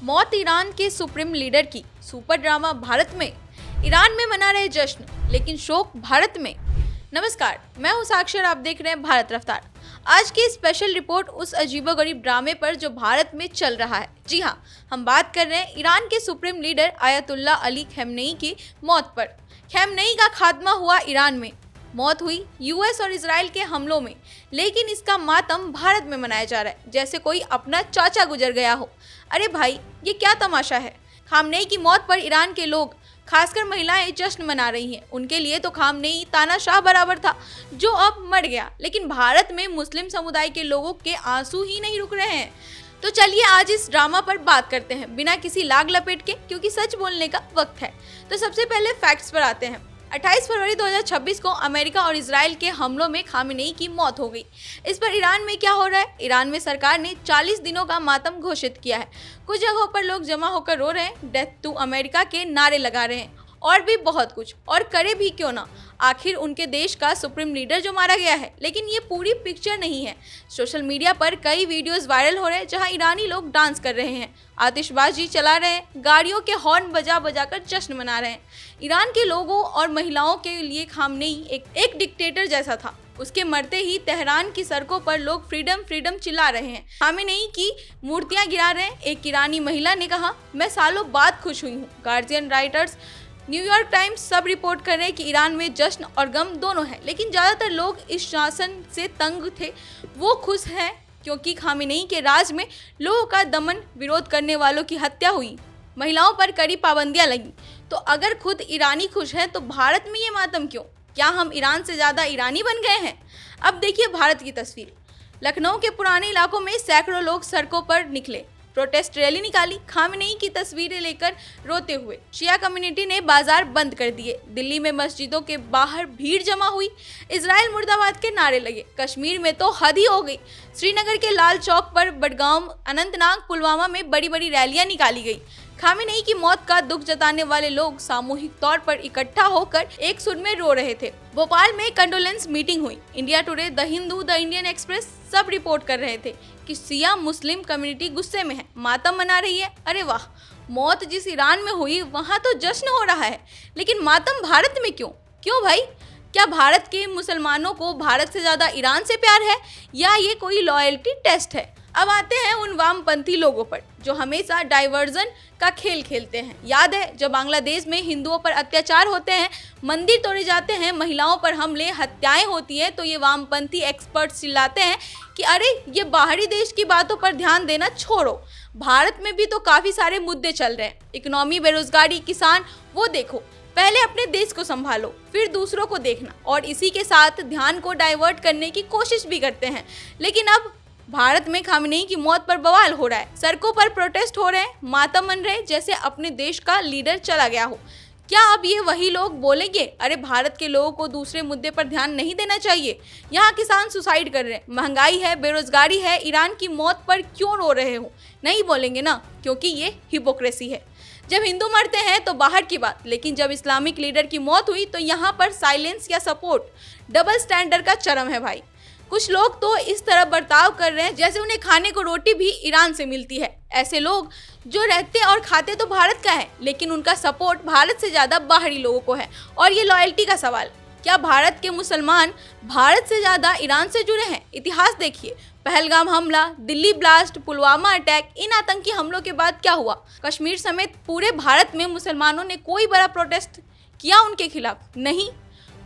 मौत ईरान के supreme leader की, सुपर ड्रामा भारत में, ईरान में मना रहे जश्न लेकिन शोक भारत में। नमस्कार, मैं हूं साक्षी और आप देख रहे हैं भारत रफ्तार। आज की स्पेशल रिपोर्ट उस अजीबोगरीब ड्रामे पर जो भारत में चल रहा है। जी हां, हम बात कर रहे हैं ईरान के सुप्रीम लीडर आयतुल्ला अली खamenei की मौत पर। खamenei का खात्मा हुआ ईरान में, मौत हुई यूएस और इजराइल के हमलों में, लेकिन इसका मातम भारत में मनाया जा रहा है जैसे कोई अपना चाचा गुजर गया हो। अरे भाई, ये क्या तमाशा है। खamenei की मौत पर ईरान के लोग, खासकर महिलाएं जश्न मना रही हैं। उनके लिए तो खamenei तानाशाह बराबर था जो अब मर गया, लेकिन भारत में मुस्लिम समुदाय के लोगों के आंसू ही नहीं रुक रहे हैं। तो चलिए आज इस ड्रामा पर बात करते हैं बिना किसी लाग लपेट के, क्योंकि सच बोलने का वक्त है। तो सबसे पहले फैक्ट्स पर आते हैं। 28 फरवरी 2026 को अमेरिका और इजराइल के हमलों में खamenei की मौत हो गई। इस पर ईरान में क्या हो रहा है? ईरान में सरकार ने 40 दिनों का मातम घोषित किया है। कुछ जगहों पर लोग जमा होकर रो रहे हैं, डेथ टू अमेरिका के नारे लगा रहे हैं और भी बहुत कुछ। और करे भी क्यों ना, आखिर उनके देश का सुप्रीम लीडर जो मारा गया है। लेकिन ये पूरी पिक्चर नहीं है। सोशल मीडिया पर कई वीडियोस वायरल हो रहे हैं जहां ईरानी लोग डांस कर रहे हैं, आतिशबाजी चला रहे हैं, गाड़ियों के हॉर्न बजा बजा कर जश्न मना रहे हैं। ईरान के लोगों और महिलाओं के लिए खamenei एक डिक्टेटर जैसा था। उसके मरते ही तेहरान की सड़कों पर लोग फ्रीडम फ्रीडम चिल्ला रहे हैं, खamenei की मूर्तियां गिरा रहे हैं। एक ईरानी महिला ने कहा, मैं सालों बाद खुश हुई हूँ। गार्जियन, राइटर्स, न्यूयॉर्क टाइम्स सब रिपोर्ट कर रहे हैं कि ईरान में जश्न और गम दोनों है, लेकिन ज़्यादातर लोग इस शासन से तंग थे। वो खुश हैं क्योंकि खamenei के राज में लोगों का दमन, विरोध करने वालों की हत्या हुई, महिलाओं पर कड़ी पाबंदियां लगी। तो अगर खुद ईरानी खुश हैं तो भारत में ये मातम क्यों? क्या हम ईरान से ज़्यादा ईरानी बन गए हैं? अब देखिए भारत की तस्वीर। लखनऊ के पुराने इलाकों में सैकड़ों लोग सड़कों पर निकले, प्रोटेस्ट रैली निकाली, खamenei की तस्वीरें लेकर रोते हुए। शिया कम्युनिटी ने बाजार बंद कर दिए। दिल्ली में मस्जिदों के बाहर भीड़ जमा हुई। इजराइल मुर्दाबाद के नारे लगे। कश्मीर में तो हद ही हो गई। श्रीनगर के लाल चौक पर, बडगाम, अनंतनाग, पुलवामा में बड़ी बड़ी रैलियां निकाली गई। खamenei की मौत का दुख जताने वाले लोग सामूहिक तौर पर इकट्ठा होकर एक सुर में रो रहे थे। भोपाल में कंडोलेंस मीटिंग हुई। India today, the Hindu, the Indian express सब रिपोर्ट कर रहे थे कि शिया मुस्लिम कम्युनिटी गुस्से में है, मातम मना रही है। अरे वाह, मौत जिस ईरान में हुई वहाँ तो जश्न हो रहा है, लेकिन मातम भारत में क्यों? क्यों भाई? क्या भारत के मुसलमानों को भारत से ज़्यादा ईरान से प्यार है, या ये कोई लॉयल्टी टेस्ट है? अब आते हैं उन वामपंथी लोगों पर जो हमेशा डाइवर्जन का खेल खेलते हैं। याद है जब बांग्लादेश में हिंदुओं पर अत्याचार होते हैं, मंदिर तोड़े जाते हैं, महिलाओं पर हमले, हत्याएं होती हैं, तो ये वामपंथी एक्सपर्ट्स चिल्लाते हैं कि अरे ये बाहरी देश की बातों पर ध्यान देना छोड़ो, भारत में भी तो काफ़ी सारे मुद्दे चल रहे हैं, इकोनॉमी, बेरोजगारी, किसान, वो देखो, पहले अपने देश को संभालो फिर दूसरों को देखना। और इसी के साथ ध्यान को डाइवर्ट करने की कोशिश भी करते हैं। लेकिन अब भारत में खamenei की मौत पर बवाल हो रहा है, सड़कों पर प्रोटेस्ट हो रहे हैं, मातम मन रहे जैसे अपने देश का लीडर चला गया हो। क्या अब ये वही लोग बोलेंगे, अरे भारत के लोगों को दूसरे मुद्दे पर ध्यान नहीं देना चाहिए? यहाँ किसान सुसाइड कर रहे हैं, महंगाई है, बेरोजगारी है, ईरान की मौत पर क्यों रो रहे हो? नहीं बोलेंगे ना, क्योंकि ये हिपोक्रेसी है। जब हिंदू मरते हैं तो बाहर की बात, लेकिन जब इस्लामिक लीडर की मौत हुई तो यहाँ पर साइलेंस या सपोर्ट। डबल स्टैंडर्ड का चरम है भाई। कुछ लोग तो इस तरह बर्ताव कर रहे हैं जैसे उन्हें खाने को रोटी भी ईरान से मिलती है। ऐसे लोग जो रहते और खाते तो भारत का है, लेकिन उनका सपोर्ट भारत से ज़्यादा बाहरी लोगों को है। और ये लॉयल्टी का सवाल, क्या भारत के मुसलमान भारत से ज़्यादा ईरान से जुड़े हैं? इतिहास देखिए, पहलगाम हमला, दिल्ली ब्लास्ट, पुलवामा अटैक, इन आतंकी हमलों के बाद क्या हुआ? कश्मीर समेत पूरे भारत में मुसलमानों ने कोई बड़ा प्रोटेस्ट किया उनके खिलाफ? नहीं।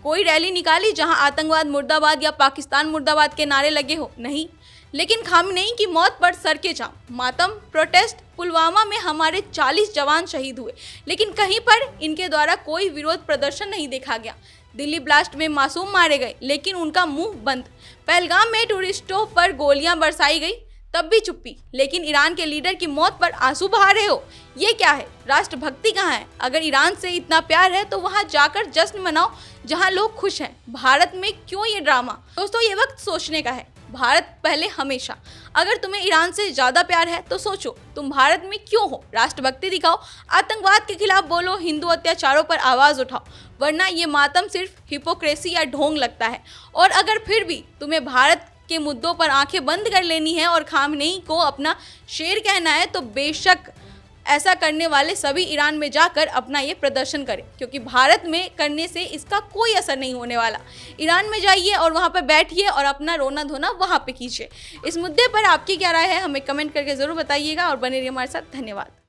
कोई रैली निकाली जहां आतंकवाद मुर्दाबाद या पाकिस्तान मुर्दाबाद के नारे लगे हो? नहीं। लेकिन खamenei की मौत पर सड़कें जाम, मातम, प्रोटेस्ट। पुलवामा में हमारे 40 जवान शहीद हुए, लेकिन कहीं पर इनके द्वारा कोई विरोध प्रदर्शन नहीं देखा गया। दिल्ली ब्लास्ट में मासूम मारे गए, लेकिन उनका मुंह बंद। पहलगाम में टूरिस्टों पर गोलियां बरसाई गई, तब भी चुप्पी। लेकिन ईरान के लीडर की मौत पर आंसू बहा रहे हो, ये क्या है? राष्ट्रभक्ति कहाँ है? अगर ईरान से इतना प्यार है तो वहाँ जाकर जश्न मनाओ जहाँ लोग खुश हैं। भारत में क्यों ये ड्रामा? दोस्तों, ये वक्त सोचने का है। भारत पहले हमेशा। अगर तुम्हें ईरान से ज़्यादा प्यार है तो सोचो तुम भारत में क्यों हो। राष्ट्रभक्ति दिखाओ, आतंकवाद के खिलाफ बोलो, हिंदू अत्याचारों पर आवाज़ उठाओ, वरना ये मातम सिर्फ हिपोक्रेसी या ढोंग लगता है। और अगर फिर भी तुम्हें भारत के मुद्दों पर आंखें बंद कर लेनी है और खamenei को अपना शेर कहना है तो बेशक ऐसा करने वाले सभी ईरान में जाकर अपना ये प्रदर्शन करें, क्योंकि भारत में करने से इसका कोई असर नहीं होने वाला। ईरान में जाइए और वहाँ पर बैठिए और अपना रोना धोना वहाँ पे कीजिए। इस मुद्दे पर आपकी क्या राय है हमें कमेंट करके ज़रूर बताइएगा और बने रहिए हमारे साथ। धन्यवाद।